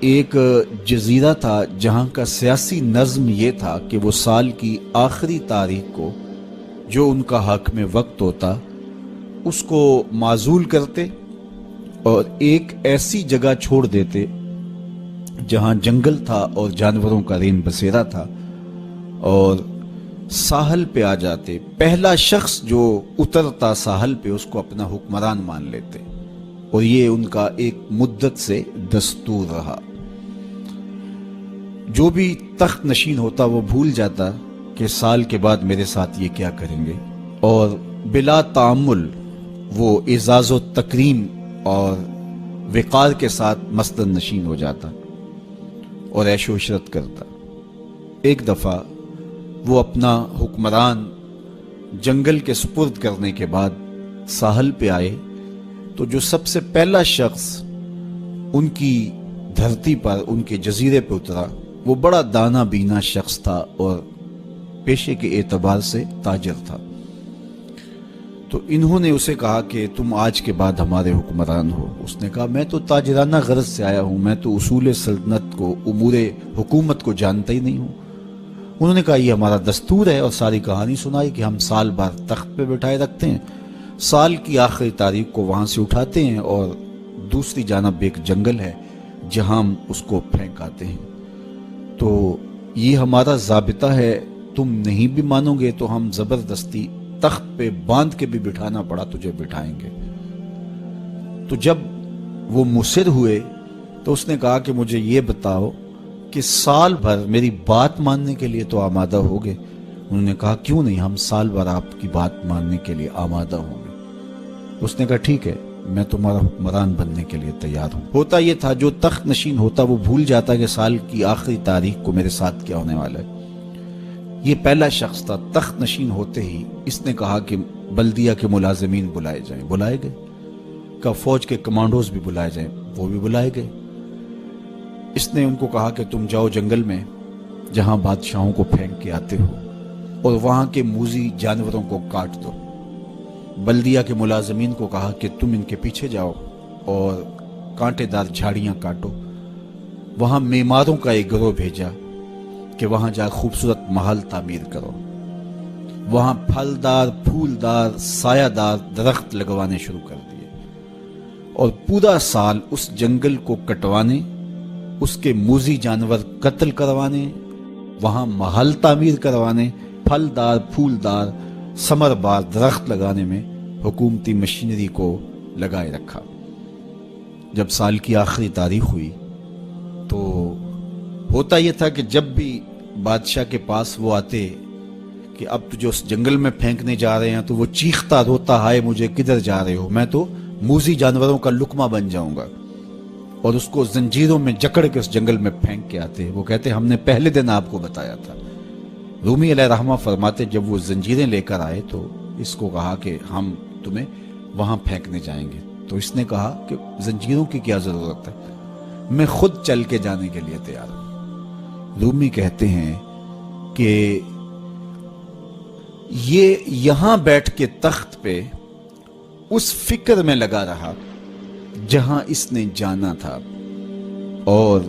ایک جزیرہ تھا جہاں کا سیاسی نظم یہ تھا کہ وہ سال کی آخری تاریخ کو جو ان کا حق میں وقت ہوتا اس کو معزول کرتے اور ایک ایسی جگہ چھوڑ دیتے جہاں جنگل تھا اور جانوروں کا رین بسیرا تھا، اور ساحل پہ آ جاتے۔ پہلا شخص جو اترتا ساحل پہ اس کو اپنا حکمران مان لیتے، اور یہ ان کا ایک مدت سے دستور رہا۔ جو بھی تخت نشین ہوتا وہ بھول جاتا کہ سال کے بعد میرے ساتھ یہ کیا کریں گے، اور بلا تعامل وہ اعزاز و تکریم اور وقار کے ساتھ مسند نشین ہو جاتا اور عیش و عشرت کرتا۔ ایک دفعہ وہ اپنا حکمران جنگل کے سپرد کرنے کے بعد ساحل پہ آئے تو جو سب سے پہلا شخص ان کی دھرتی پر ان کے جزیرے پہ اترا وہ بڑا دانا بینا شخص تھا اور پیشے کے اعتبار سے تاجر تھا۔ تو انہوں نے اسے کہا کہ تم آج کے بعد ہمارے حکمران ہو۔ اس نے کہا میں تو تاجرانہ غرض سے آیا ہوں، میں تو اصول سلطنت کو، امور حکومت کو جانتا ہی نہیں ہوں۔ انہوں نے کہا یہ ہمارا دستور ہے، اور ساری کہانی سنائی کہ ہم سال بھر تخت پہ بٹھائے رکھتے ہیں، سال کی آخری تاریخ کو وہاں سے اٹھاتے ہیں اور دوسری جانب ایک جنگل ہے جہاں ہم اس کو پھینک آتے ہیں۔ تو یہ ہمارا ضابطہ ہے، تم نہیں بھی مانو گے تو ہم زبردستی تخت پہ باندھ کے بھی بٹھانا پڑا تجھے بٹھائیں گے۔ تو جب وہ مصر ہوئے تو اس نے کہا کہ مجھے یہ بتاؤ کہ سال بھر میری بات ماننے کے لیے تو آمادہ ہوگے؟ انہوں نے کہا کیوں نہیں، ہم سال بھر آپ کی بات ماننے کے لیے آمادہ ہوں گے۔ اس نے کہا ٹھیک ہے، میں تمہارا حکمران بننے کے لیے تیار ہوں۔ ہوتا یہ تھا جو تخت نشین ہوتا وہ بھول جاتا کہ سال کی آخری تاریخ کو میرے ساتھ کیا ہونے والا ہے۔ یہ پہلا شخص تھا، تخت نشین ہوتے ہی اس نے کہا کہ بلدیہ کے ملازمین بلائے جائیں، بلائے گئے۔ کہ فوج کے کمانڈوز بھی بلائے جائیں، وہ بھی بلائے گئے۔ اس نے ان کو کہا کہ تم جاؤ جنگل میں جہاں بادشاہوں کو پھینک کے آتے ہو اور وہاں کے موذی جانوروں کو کاٹ دو۔ بلدیہ کے ملازمین کو کہا کہ تم ان کے پیچھے جاؤ اور کانٹے دار جھاڑیاں کاٹو۔ وہاں معماروں کا ایک گروہ بھیجا کہ وہاں جا خوبصورت محل تعمیر کرو۔ وہاں پھلدار، پھولدار، سایہ دار درخت لگوانے شروع کر دیے، اور پورا سال اس جنگل کو کٹوانے، اس کے موذی جانور قتل کروانے، وہاں محل تعمیر کروانے، پھلدار، پھولدار، ثمربار درخت لگانے میں حکومتی مشینری کو لگائے رکھا۔ جب سال کی آخری تاریخ ہوئی تو ہوتا یہ تھا کہ جب بھی بادشاہ کے پاس وہ آتے کہ اب جو اس جنگل میں پھینکنے جا رہے ہیں تو وہ چیختا روتا، ہائے مجھے کدھر جا رہے ہو، میں تو موذی جانوروں کا لقمہ بن جاؤں گا، اور اس کو زنجیروں میں جکڑ کے اس جنگل میں پھینک کے آتے۔ وہ کہتے ہم نے پہلے دن آپ کو بتایا تھا۔ رومی علیہ رحمہ فرماتے جب وہ زنجیریں لے کر آئے تو اس کو کہا کہ ہم تمہیں وہاں پھینکنے جائیں گے۔ تو اس نے کہا کہ زنجیروں کی کیا ضرورت ہے، میں خود چل کے جانے کے لیے تیار ہوں۔ رومی کہتے ہیں کہ یہ یہاں بیٹھ کے تخت پہ اس فکر میں لگا رہا جہاں اس نے جانا تھا، اور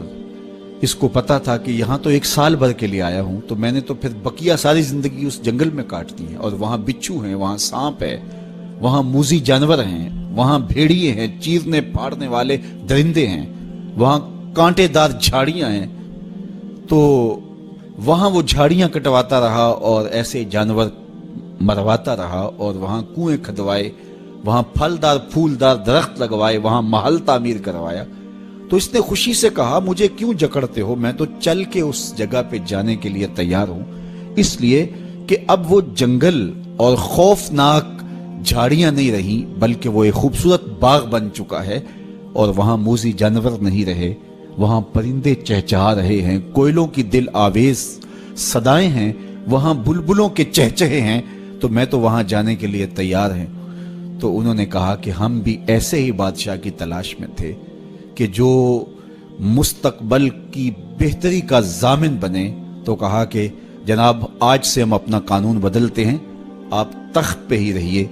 اس کو پتا تھا کہ یہاں تو ایک سال بھر کے لیے آیا ہوں، تو میں نے تو پھر بقیہ ساری زندگی اس جنگل میں کاٹ دی ہے، اور وہاں بچھو ہیں، وہاں سانپ ہے، وہاں موذی جانور ہیں، وہاں بھیڑیے ہیں، چیرنے پھاڑنے والے درندے ہیں، وہاں کانٹے دار جھاڑیاں ہیں۔ تو وہاں وہ جھاڑیاں کٹواتا رہا اور ایسے جانور مرواتا رہا، اور وہاں کنویں کھدوائے، وہاں پھلدار پھولدار درخت لگوائے، وہاں محل تعمیر کروایا۔ تو اس نے خوشی سے کہا مجھے کیوں جکڑتے ہو، میں تو چل کے اس جگہ پہ جانے کے لیے تیار ہوں، اس لیے کہ اب وہ جنگل اور خوفناک جھاڑیاں نہیں رہی بلکہ وہ ایک خوبصورت باغ بن چکا ہے، اور وہاں موذی جانور نہیں رہے، وہاں پرندے چہچہا رہے ہیں، کوئلوں کی دل آویز صدائیں ہیں، وہاں بلبلوں کے چہچہے ہیں، تو میں تو وہاں جانے کے لیے تیار ہیں۔ تو انہوں نے کہا کہ ہم بھی ایسے ہی بادشاہ کی تلاش میں تھے کہ جو مستقبل کی بہتری کا ضامن بنے۔ تو کہا کہ جناب آج سے ہم اپنا قانون بدلتے ہیں، آپ تخت پہ ہی رہیے،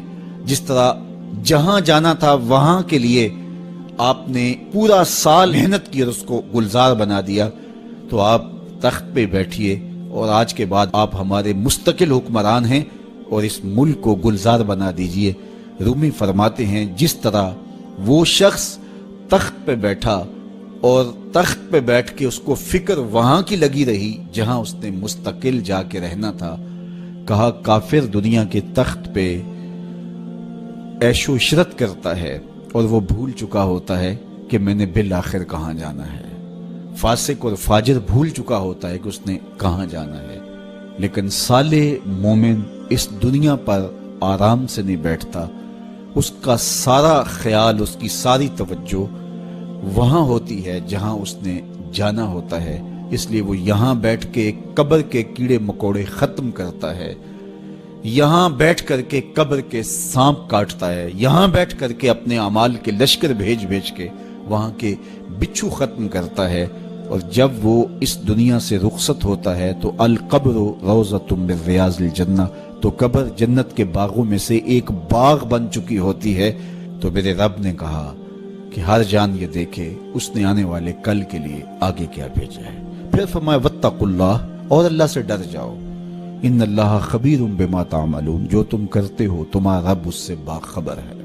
جس طرح جہاں جانا تھا وہاں کے لیے آپ نے پورا سال محنت کی اور اس کو گلزار بنا دیا، تو آپ تخت پہ بیٹھیے اور آج کے بعد آپ ہمارے مستقل حکمران ہیں اور اس ملک کو گلزار بنا دیجئے۔ رومی فرماتے ہیں جس طرح وہ شخص تخت پہ بیٹھا اور تخت پہ بیٹھ کے اس کو فکر وہاں کی لگی رہی جہاں اس نے مستقل جا کے رہنا تھا، کہا کافر دنیا کے تخت پہ عیش و عشرت کرتا ہے اور وہ بھول چکا ہوتا ہے کہ میں نے بالآخر کہاں جانا ہے۔ فاسق اور فاجر بھول چکا ہوتا ہے کہ اس نے کہاں جانا ہے، لیکن صالح مومن اس دنیا پر آرام سے نہیں بیٹھتا، اس کا سارا خیال، اس کی ساری توجہ وہاں ہوتی ہے جہاں اس نے جانا ہوتا ہے، اس لیے وہ یہاں بیٹھ کے قبر کے کیڑے مکوڑے ختم کرتا ہے، یہاں بیٹھ کر کے قبر کے سانپ کاٹتا ہے، یہاں بیٹھ کر کے اپنے اعمال کے لشکر بھیج کے وہاں کے بچھو ختم کرتا ہے، اور جب وہ اس دنیا سے رخصت ہوتا ہے تو القبر روضۃ من ریاض الجنہ، تو قبر جنت کے باغوں میں سے ایک باغ بن چکی ہوتی ہے۔ تو میرے رب نے کہا کہ ہر جان یہ دیکھے اس نے آنے والے کل کے لیے آگے کیا بھیجا ہے۔ پھر فرمایا واتقوا اللہ، اور اللہ سے ڈر جاؤ، ان اللہ خبیر بما تعملون، جو تم کرتے ہو تمہارا رب اس سے باخبر ہے۔